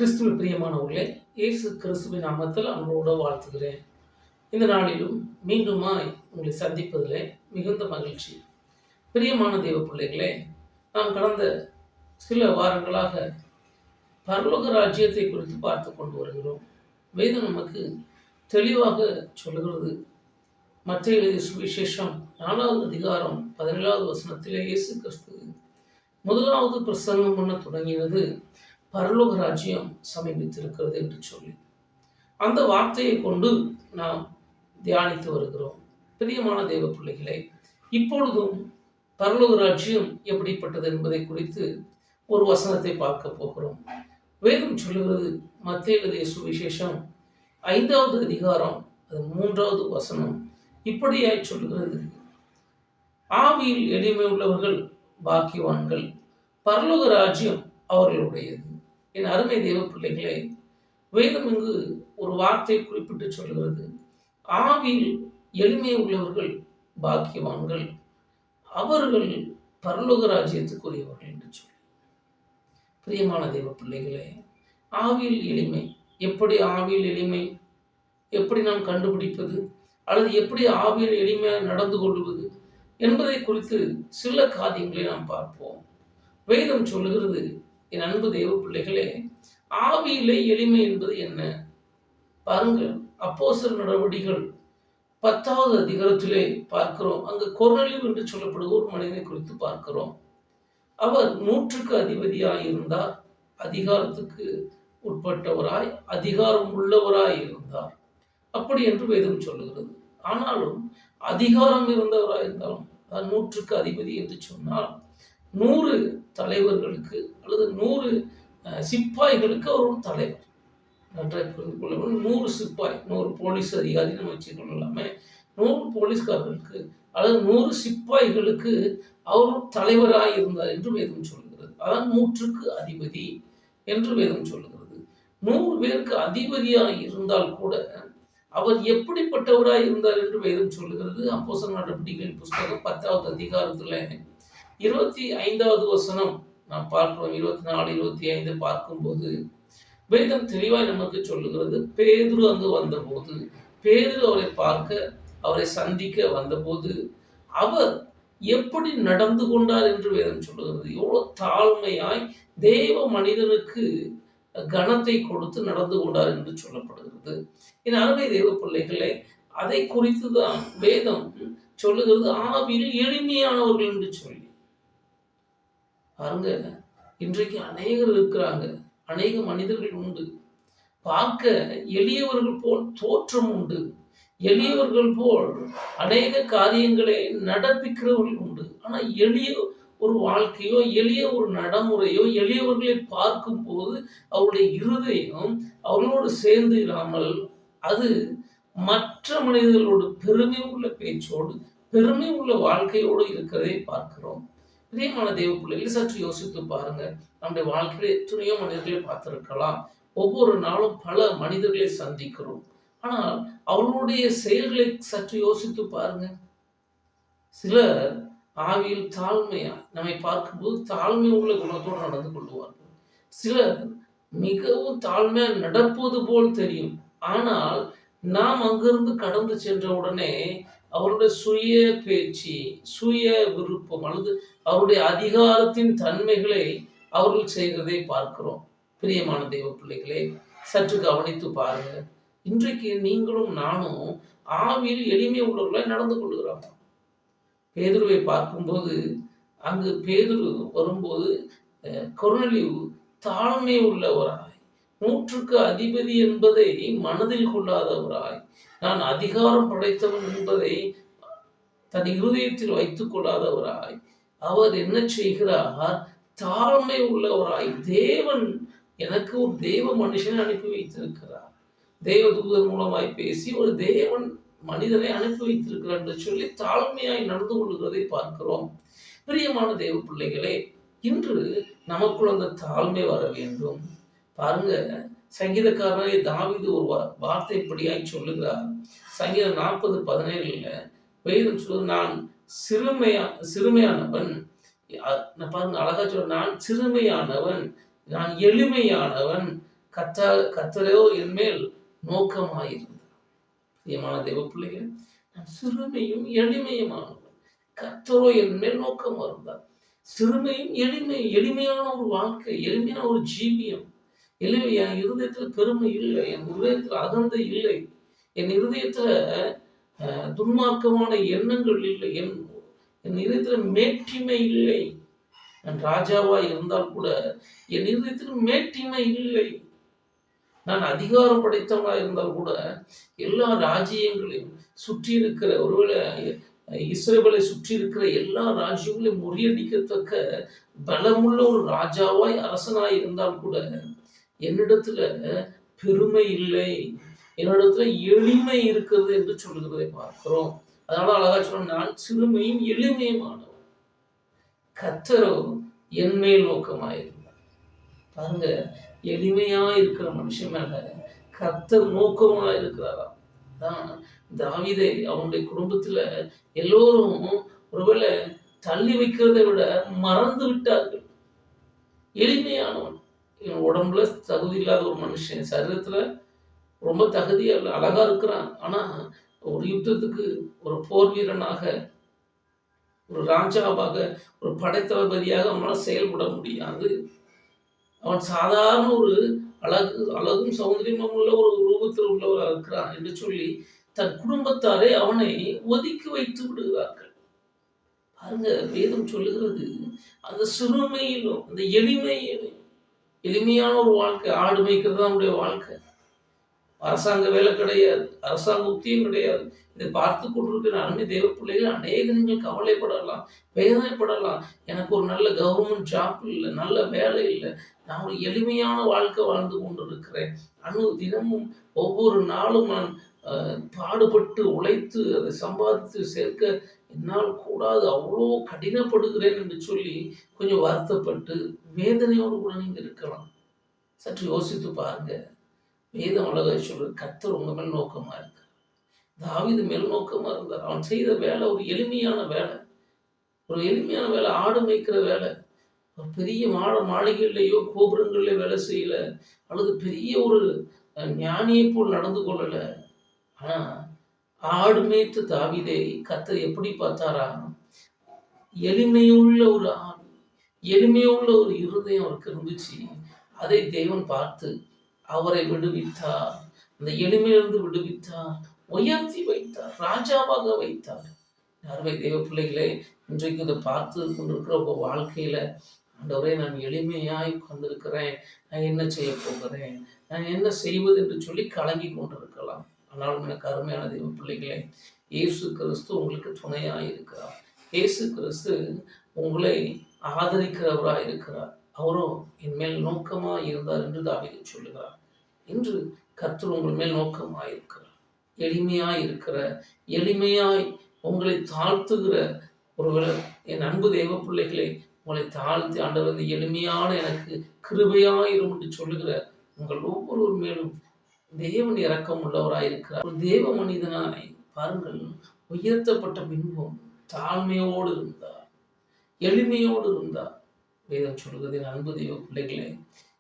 கிறிஸ்துவில் பிரியமானவர்களே, இயேசு கிறிஸ்துவின் நாமத்தில் அன்போடு வாழ்த்துகிறேன். இந்த நாளிலும் மீண்டுமாய் உங்களை சந்திப்பதிலே மிகுந்த மகிழ்ச்சி. பிரியமான தேவ பிள்ளைகளே, நாம் கடந்த சில வாரங்களாக பரலோக ராஜ்யத்தை குறித்து பார்த்து கொண்டு வருகிறோம். வேதம் நமக்கு தெளிவாக சொல்லுகிறது. மத்தேயு எழுதிய சுவிசேஷம் 4வது அதிகாரம் 17வது வசனத்திலே இயேசு கிறிஸ்து முதலாவது பிரசங்கம் பண்ண தொடங்கினது பரலோக ராஜ்யம் சமீபித்திருக்கிறது என்று சொல்லி அந்த வார்த்தையை கொண்டு நாம் தியானித்து வருகிறோம். பிரியமான தேவ பிள்ளைகளே, இப்பொழுதும் பரலோக ராஜ்யம் எப்படிப்பட்டது என்பதை குறித்து ஒரு வசனத்தை பார்க்க போகிறோம். வேதம் சொல்லுகிறது, மத்தேயு எழுதிய சுவிசேஷம் 5வது அதிகாரம் 3வது வசனம் இப்படியாய் சொல்லுகிறது, ஆவியில் எளிமை உள்ளவர்கள் பாக்கியவான்கள், பரலோக ராஜ்யம் அவர்களுடையது. என் அருமை தேவ பிள்ளைகளே, வேதம் இங்கு ஒரு வார்த்தை குறிப்பிட்டு சொல்கிறது, ஆவியில் எளிமை உள்ளவர்கள் பாக்கியவான்கள், அவர்கள் பரலோக ராஜ்யத்துக்குரியவர்கள் என்று சொல்லி. பிரியமான தேவ பிள்ளைகளே, ஆவியில் எளிமை, எப்படி ஆவியில் எளிமை, எப்படி நாம் கண்டுபிடிப்பது, அல்லது எப்படி ஆவியில் எளிமையாக நடந்து கொள்வது என்பதை குறித்து சில காரியங்களை நாம் பார்ப்போம். வேதம் சொல்லுகிறது, என் அன்பு தேவ பிள்ளைகளே, ஆவியிலே எளிமை என்பது என்ன? பாருங்கள், அப்போஸ்தலர் நடவடிக்கைகள் 10வது அதிகாரத்திலே பார்க்கிறோம். அங்கு கொர்நேலியு என்று சொல்லப்படுகிற ஒரு மனிதனை குறித்து பார்க்கிறோம். அவர் 100க்கு அதிபதியாய் இருந்தார், அதிகாரத்துக்கு உட்பட்டவராய், அதிகாரம் உள்ளவராய் இருந்தார். அப்படி என்று வேதம் சொல்லுகிறது. ஆனாலும் அதிகாரம் இருந்தவராய் இருந்தாலும், 100க்கு அதிபதி என்று சொன்னால் 100 தலைவர்களுக்கு அல்லது 100 சிப்பாய்களுக்கு அவர் ஒரு தலைவர். நன்றாக புரிந்து கொள்ள வேண்டும். 100 சிப்பாய், 100 போலீஸ் அதிகாரி நம்ம வச்சுக்கொள்ளலாமே, 100 போலீஸ்காரர்களுக்கு அல்லது 100 சிப்பாய்களுக்கு அவர் தலைவராக இருந்தார் என்று வேதம் சொல்லுகிறது. அதான் 100க்கு அதிபதி என்று வேதம் சொல்லுகிறது. 100 பேருக்கு அதிபதியாக இருந்தால் கூட அவர் எப்படிப்பட்டவராய் இருந்தார் என்று வேதம் சொல்லுகிறது. அப்போஸ்தலர் நடவடிக்கைகளின் புஸ்தகம் 10வது அதிகாரத்தில் 25வது வசனம் நாம் பார்க்கிறோம். 24, 25 பார்க்கும்போது வேதம் தெளிவாய் நமக்கு சொல்லுகிறது, பேதுரு அங்கு வந்தபோது, பேதுரு அவரை பார்க்க, அவரை சந்திக்க வந்தபோது அவர் எப்படி நடந்து கொண்டார் என்று வேதம் சொல்லுகிறது. எவ்வளவு தாழ்மையாய் தேவ மனிதனுக்கு கனத்தை கொடுத்து நடந்து கொண்டார் என்று சொல்லப்படுகிறது. என் அருமை தேவ பிள்ளைகளே, அதை குறித்து தான் வேதம் சொல்லுகிறது, ஆவியில் எளிமையானவர்கள் என்று சொல்லி. பாருங்க, இன்றைக்கு அநேகர் இருக்கிறாங்க, அநேக மனிதர்கள் உண்டு, பார்க்க எளியவர்கள் போல் தோற்றம் உண்டு, எளியவர்கள் போல் அநேக காரியங்களை நடப்பிக்கிறவர்கள் உண்டு. ஆனால் எளிய ஒரு வாழ்க்கையோ, எளிய ஒரு நடைமுறையோ, எளியவர்களை பார்க்கும் போது அவருடைய இருதயம் அவர்களோடு சேர்ந்து இராமல் அது மற்ற மனிதர்களோடு பெருமை உள்ள பேச்சோடு, பெருமை உள்ள வாழ்க்கையோடு இருக்கிறதை பார்க்கிறோம். பிரியமான தேவ பிள்ளைகளை, சற்று யோசித்து பாருங்க. நம்முடைய வாழ்க்கையில எத்தனையோ மனிதர்களை பார்த்திருக்கலாம். ஒவ்வொரு நாளும் பல மனிதர்களை சந்திக்கிறோம். ஆனால் அவர்களுடைய செயல்களை சற்று யோசித்து பாருங்க. சிலர் ஆவியில் தாழ்மையா நம்மை பார்க்கும்போது தாழ்மை உள்ள குணத்தோடு நடந்து கொள்வார்கள். சிலர் மிகவும் தாழ்மையா நடப்பது போல் தெரியும். ஆனால் நாம் அங்கிருந்து கடந்து சென்ற உடனே அவருடைய சுய பேச்சு, சுய விருப்பம் அல்லது அவருடைய அதிகாரத்தின் தன்மைகளை அவர்கள் செய்கிறதை பார்க்கிறோம். பிரியமான தெய்வ பிள்ளைகளே, சற்று கவனித்து பாருங்க. இன்றைக்கு நீங்களும் நானும் ஆவியில் எளிமை உள்ளவர்களாய் நடந்து கொள்கிறோம். பேதுருவை பார்க்கும்போது, அங்கு பேதுரு வரும்போது கொர்நேலியு தாழ்மை உள்ளவராய், 100க்கு அதிபதி என்பதை மனதில் கொள்ளாதவராய், நான் அதிகாரம் படைத்தவன் என்பதை தன் இருதயத்தில் வைத்துக் கொள்ளாதவராய், அவர் என்ன செய்கிறார்? தாழ்மை உள்ளவராய், தேவன் எனக்கு ஒரு தேவ மனுஷனை அனுப்பி வைத்திருக்கிறார், தேவ தூதர் மூலமாய் பேசி ஒரு தேவன் மனிதனை அனுப்பி வைத்திருக்கிறார் என்று சொல்லி தாழ்மையாய் நடந்து கொள்கிறதை பார்க்கிறோம். பிரியமான தேவ பிள்ளைகளே, இன்று நமக்குள் அந்த தாழ்மை வர வேண்டும். பாருங்க, சங்கீதக்காரனாகிய தாவீது ஒரு வார்த்தை இப்படியாய் சொல்லுகிறார். சங்கீதம் 40:17 வேதம் சொல்லுது, நான் சிறுமையானவன். பாருங்க, அழகா சொல்ற, நான் சிறுமையானவன், நான் எளிமையானவன், கர்த்தரோ என் மேல் நோக்கமாயிருந்தார். பிரியமான தேவ பிள்ளைகள், நான் சிறுமையும் எளிமையுமானவன். கர்த்தரோ என் மேல் நோக்கமா இருந்தார். சிறுமையும் எளிமையான ஒரு வாழ்க்கை, எளிமையான ஒரு ஜீவியம். என் இருதயத்தில் பெருமை இல்லை, என் இருதயத்தில் அகந்தை இல்லை, என் இருதயத்துல துன்மார்க்கமான எண்ணங்கள் இல்லை, என் இதயத்தில் மேட்டிமை இல்லை. நான் ராஜாவா இருந்தால் கூட என் இதயத்தில் மேட்டிமை இல்லை. நான் அதிகாரம் படைத்தவனா இருந்தால் கூட எல்லா ராஜ்யங்களையும் சுற்றி இருக்கிற, ஒருவேளை இஸ்ரவேலை சுற்றி இருக்கிற எல்லா ராஜ்யங்களையும் முறியடிக்கத்தக்க பலமுள்ள ஒரு ராஜாவாய் அரசனாய் இருந்தால் கூட என்னிடத்துல பெருமை இல்லை, என்னிடத்துல எளிமை இருக்கிறது என்று சொல்லுகிறதை பார்க்கிறோம். அதனால அழகா சொன்ன, நான் சிறுமையும் எளிமையுமானவன், கர்த்தரோ என் மேல் நோக்கமாயிருந்தார். பாருங்க, எளிமையா இருக்கிற மனுஷன் மேல கர்த்தர் நோக்கமா இருக்கிறாரா? தான் தாவீதை அவனுடைய குடும்பத்துல எல்லோரும் ஒருவேளை தள்ளி வைக்கிறதை விட மறந்து விட்டார்கள். எளிமையானவன், இவன் உடம்புல தகுதி இல்லாத ஒரு மனுஷன், சரீரத்துல ரொம்ப தகுதியா இல்லை, அழகா இருக்கிறான். ஆனா ஒரு யுத்தத்துக்கு ஒரு போர் வீரனாக, ஒரு ராஜாவாக, ஒரு படைத்தளபதியாக அவனால் செயல்பட முடியாது. அவன் சாதாரண ஒரு அழகும் சௌந்தரியமும் உள்ள ஒரு ரூபத்தில் உள்ளவராக இருக்கிறான் என்று சொல்லி தன் குடும்பத்தாரே அவனை ஒதுக்கி வைத்து விடுகிறார்கள். பாருங்க, வேதம் சொல்லுகிறது, அந்த சிறுமையிலும் அந்த எளிமையிலும், எளிமையான ஒரு வாழ்க்கை. ஆடு மேய்க்கிறது தான் நம்முடைய வாழ்க்கை. அரசாங்க வேலை கிடையாது, அரசாங்க உத்தியம் கிடையாது. இதை பார்த்து கொண்டிருக்கிற அருமை தேவ பிள்ளைகள் அநேக நீங்கள் கவலைப்படலாம், வேதனைப்படலாம். எனக்கு ஒரு நல்ல கவர்மெண்ட் ஜாப் இல்லை, நல்ல வேலை இல்லை, நான் ஒரு எளிமையான வாழ்க்கை வாழ்ந்து கொண்டிருக்கிறேன். தினமும் ஒவ்வொரு நாளும் நான் பாடுபட்டு உழைத்து அதை சம்பாதித்து சேர்க்க என்னால் கூடாது, அவ்வளோ கடினப்படுகிறேன் என்று சொல்லி கொஞ்சம் வருத்தப்பட்டு வேதனையோடு கூட நீங்கள் இருக்கலாம். சற்று யோசித்து பாருங்க. வேதம் அழகாய் சொல்றது, கர்த்தர் உங்க மேல் நோக்கமா இருக்கார். தாவீது மேல் நோக்கமா இருந்தார். அவன் செய்த வேலை ஒரு எளிமையான வேலை, ஒரு எளிமையான வேலை, ஆடு மேய்க்கிற வேலை. ஒரு பெரிய மாளிகைகள்லையோ கோபுரங்கள்ல வேலை செய்யல, அல்லது பெரிய ஒரு ஞானியை போல் நடந்து கொள்ளல. ஆனா ஆடு மேய்த்து தாவீதை கர்த்தர் எப்படி பார்த்தாரா? எளிமையுள்ள ஒரு ஆடு, எளிமையுள்ள ஒரு இருதயம் அவருக்கு இருந்துச்சு. அதை தேவன் பார்த்து அவரை விடுவித்தார். அந்த எளிமையிலிருந்து விடுவித்தார், உயர்த்தி வைத்தார், ராஜாவாக வைத்தார். அருமை தேவ பிள்ளைகளே, இன்றைக்கு இதை பார்த்து கொண்டிருக்கிற உங்க வாழ்க்கையில, ஆண்டவரே நான் எளிமையாய் உட்கார்ந்திருக்கிறேன், நான் என்ன செய்ய போகிறேன், நான் என்ன செய்வது என்று சொல்லி கலங்கி கொண்டிருக்கலாம். ஆனாலும் எனக்கு அருமையான தேவ பிள்ளைகளே, இயேசு கிறிஸ்து உங்களுக்கு துணையாய் இருக்கிறார். இயேசு கிறிஸ்து உங்களை ஆதரிக்கிறவராய் இருக்கிறார். அவரோ என் மேல் நோக்கமா இருந்தார் என்று தாவீது சொல்லுகிறார். இன்று கர்த்தர் உங்கள் மேல் நோக்கமாயிருக்கிறார். எளிமையாய் எளிமையாய் உங்களை தாழ்த்துகிற ஒருவர், என் அன்பு தேவ பிள்ளைகளை, உங்களை தாழ்த்தி ஆண்டவர் எளிமையான எனக்கு கிருபையாயிரும் என்று சொல்லுகிற உங்கள் ஒவ்வொருவர் மேலும் தேவன் இரக்கம் உள்ளவராயிருக்கிறார். ஒரு தேவ மனிதனாய் பாருங்கள், உயர்த்தப்பட்ட பின்பும் தாழ்மையோடு இருந்தார், எளிமையோடு இருந்தார். வேதம் சொல்லுகிறது, என் அன்பு தெய்வ பிள்ளைகளே,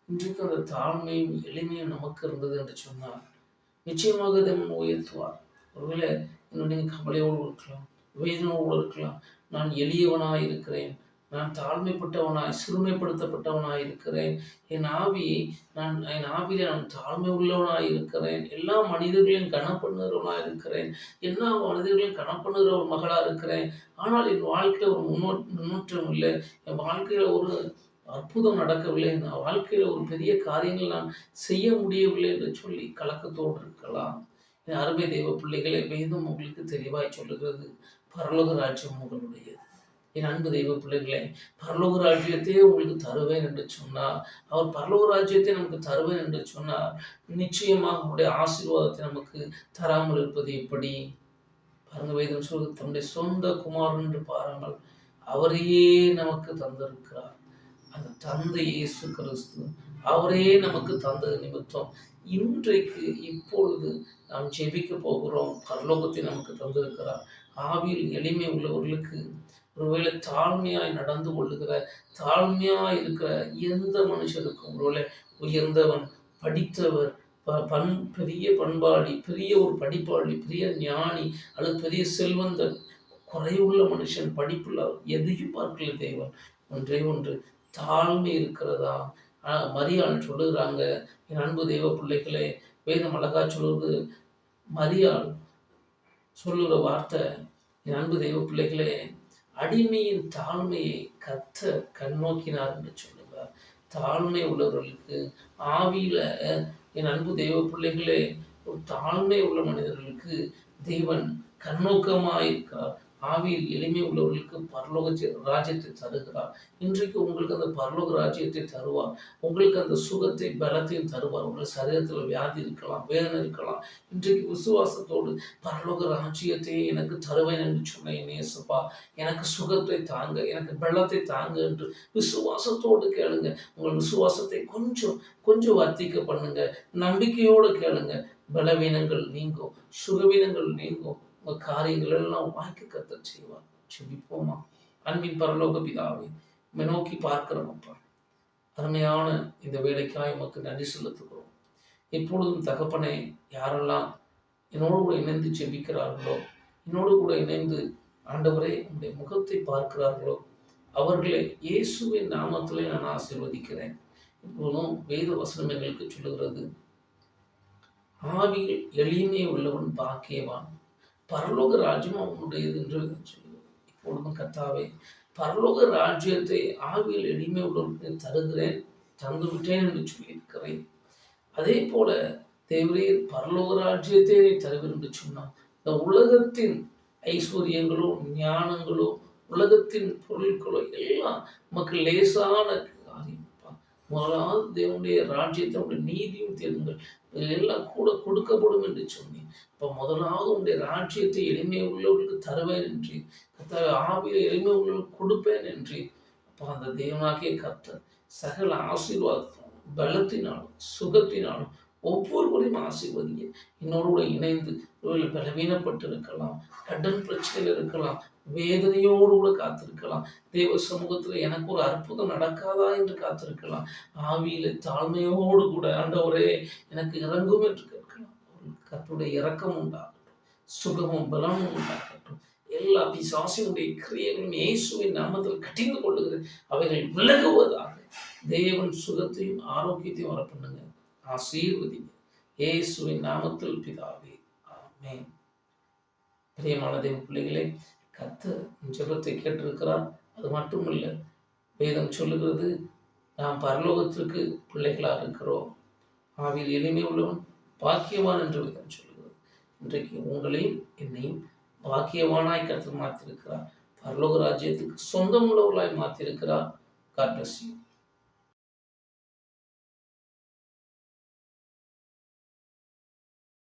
இன்றைக்கு அந்த தாழ்மையும் எளிமையும் நமக்கு இருந்தது என்று சொன்னால் நிச்சயமாக தேவன் உயர்த்துவார். ஒருவேளை இன்னும் கவலையோடு இருக்கலாம், வேதனையோடு இருக்கலாம். நான் எளியவனாய் இருக்கிறேன், நான் தாழ்மைப்பட்டவனாய் சிறுமைப்படுத்தப்பட்டவனாய் இருக்கிறேன், என் ஆவியிலே நான் தாழ்மை உள்ளவனாய் இருக்கிறேன், எல்லா மனிதர்களையும் கனப்படுகிறவனாய் இருக்கிறேன், எல்லா மனிதர்களையும் கனப்படுகிற ஒரு மகளாக இருக்கிறேன். ஆனால் என் வாழ்க்கையில் ஒரு முன்னேற்றம் இல்லை, என் வாழ்க்கையில் ஒரு அற்புதம் நடக்கவில்லை, என் வாழ்க்கையில் ஒரு பெரிய காரியங்கள் நான் செய்ய முடியவில்லை என்று சொல்லி கலக்கத்தோடு இருக்கலாம். என் அருமை தெய்வ பிள்ளைகளை, வேதம் உங்களுக்கு தெளிவாய் சொல்லுகிறது, பரலோக ராஜ்யம் உங்களுடையது. என் அன்பு தெய்வ பிள்ளைகளை, பரலோக ராஜ்யத்தையே உங்களுக்கு தருவேன் என்று சொன்னார். அவர் பரலோக ராஜ்யத்தை நமக்கு தருவேன் என்று சொன்னார். நிச்சயமாக அவருடைய ஆசீர்வாதத்தை நமக்கு தராமல் இருப்பது எப்படி? பாருங்க, வேதம் சொல்வது, தன்னுடைய சொந்த குமாரன் என்று பாருங்கள், அவரையே நமக்கு தந்திருக்கிறார். அந்த தந்தை இயேசு கிறிஸ்து அவரே நமக்கு தந்தது நிமித்தம் இன்றைக்கு இப்பொழுது நாம் ஜெபிக்க போகிறோம். பரலோகத்தை நமக்கு தந்திருக்கிறார். ஆவியில் எளிமை உள்ளவர்களுக்கு, ஒருவேளை தாழ்மையாய் நடந்து கொள்ளுகிற, தாழ்மையாய் இருக்கிற எந்த மனுஷருக்கும், ஒருவேளை உயர்ந்தவன் படித்தவர், பெரிய பண்பாளி, பெரிய ஒரு படிப்பாளி, பெரிய ஞானி அல்லது பெரிய செல்வந்தன், குறைவுள்ள மனுஷன், படிப்புள்ள எதையும் பார்க்கல தேவன். ஒன்றே ஒன்று, தாழ்மை இருக்கிறதா? மரியாள் சொல்லுகிறாங்க, என் அன்பு தேவ பிள்ளைகளே, வேதம் அழகா சொல்லுவது, மரியாள் சொல்லுகிற வார்த்தை, என் அன்பு தெய்வ பிள்ளைகளே, அடிமையின் தாழ்மையை கர்த்தர் கண்ணோக்கினார் என்று சொல்லுகிறார். தாழ்மை உள்ளவர்களுக்கு ஆவியில, என் அன்பு தெய்வ பிள்ளைகளே, ஒரு தாழ்மை உள்ள மனிதர்களுக்கு தேவன் கண்ணோக்கமாயிருக்கிறார். ஆவியில் எளிமை உள்ளவர்களுக்கு பரலோக ராஜ்யத்தை தருகிறார். இன்றைக்கு உங்களுக்கு அந்த பரலோக ராஜ்யத்தை தருவார். உங்களுக்கு அந்த சுகத்தை, பலத்தையும் தருவார். உங்கள் சரீரத்தில் வியாதி இருக்கலாம், வேதனை இருக்கலாம். இன்றைக்கு விசுவாசத்தோடு பரலோக ராஜ்யத்தை எனக்கு தருவேன் என்று சொன்னேன் இயேசுப்பா, எனக்கு சுகத்தை தாங்க, எனக்கு பலத்தை தாங்க என்று விசுவாசத்தோடு கேளுங்க. உங்கள் விசுவாசத்தை கொஞ்சம் வர்த்திக்க பண்ணுங்க. நம்பிக்கையோடு கேளுங்க. பலவீனங்கள் நீங்கும், சுகவீனங்கள் நீங்கும். உங்கள் காரியங்கள் எல்லாம் வாய்க்க கர்த்தர் செய்வார். செபிப்போமா? அன்பின் பரலோக பிதாவே, உம்மை நோக்கி பார்க்கிறோமப்பா, அருமையான இந்த வேலைக்காய் உமக்கு நன்றி செலுத்துகிறோம். இப்பொழுதும் தகப்பனே, யாரெல்லாம் என்னோடு கூட இணைந்து செபிக்கிறார்களோ, என்னோடு கூட இணைந்து ஆண்டவரே உங்களுடைய முகத்தை பார்க்கிறார்களோ, அவர்களை இயேசுவின் நாமத்திலே நான் ஆசீர்வதிக்கிறேன். இப்போதும் வேத வசனம் எங்களுக்கு சொல்லுகிறது, ஆவியில் எளிமை உள்ளவன் பாக்கியவான், பரலோக ராஜ்யம் அவனுடையது என்று சொல்லுகிறது. இப்பொழுதும் கர்த்தாவே, பரலோக ராஜ்யத்தை ஆவியில் எளிமை உள்ளவனுக்கு தருகிறேன், தந்து விட்டேன் என்று சொல்லியிருக்கிறேன். அதே போல தேவரீர் பரலோக ராஜ்யத்தை நீ தருவீர் என்று சொன்னான். இந்த உலகத்தின் ஐஸ்வர்யங்களோ, ஞானங்களோ, உலகத்தின் பொருட்களோ எல்லாம் நமக்கு லேசான காரியம். முதலாவது தேவனுடைய ராஜ்யத்தை நீதியும் தேடுங்கள், எல்லாம் கூட கொடுக்கப்படும் என்று சொன்னேன். இப்போ முதலாவது உங்களுடைய ராஜ்யத்தை எளிமை உள்ளவர்களுக்கு தருவேன் என்று, ஆவியில் எளிமை உள்ளவர்களுக்கு கொடுப்பேன் என்று. அப்போ அந்த தேவனாகிய கர்த்தர் சகல ஆசீர்வாதம், பலத்தினாலும் சுகத்தினாலும் ஒவ்வொருவரையும் ஆசீர்வதிங்க. என்னோட இணைந்து பலவீனப்பட்டு இருக்கலாம், கடன் பிரச்சனையில் இருக்கலாம், வேதனையோடு கூட காத்திருக்கலாம். தேவ சமூகத்தில் எனக்கு ஒரு அற்புதம் நடக்காதா என்று காத்திருக்கலாம். ஆவியில தாழ்மையோடு கூட ஆண்டவரே எனக்கு இறங்கும் என்று கேட்கலாம். கர்த்தருடைய இரக்கம் உண்டாகட்டும், சுகமும் பலமும் உண்டாகட்டும். எல்லா பிசாசினுடைய கிரியைகளும் இயேசுவின் நாமத்தில் கட்டிந்து கொள்ளுகிறேன், அவைகள் விலகுவதாக. தேவன் சுகத்தையும் ஆரோக்கியத்தையும் வர பண்ணுங்க, ஆசீர்வதிங்க. இயேசுவின் நாமத்தில் பிதாவே, ஆமென். பிரியமான தேவ பிள்ளைகளே, கர்த்தர் ஜெபத்தை கேட்டிருக்கிறார். அது மட்டுமல்ல, வேதம் சொல்லுகிறது, நாம் பரலோகத்திற்கு பிள்ளைகளாக இருக்கிறோம். ஆவியில் எளிமை உள்ளவன் பாக்கியவான் என்று வேதம் சொல்லுகிறது. இன்றைக்கு உங்களையும் என்னையும் பாக்கியவானாய் கர்த்தர் மாற்றிருக்கிறார். பரலோக ராஜ்யத்துக்கு சொந்தம் உள்ளவர்களாய் மாற்றிருக்கிறார். God bless you.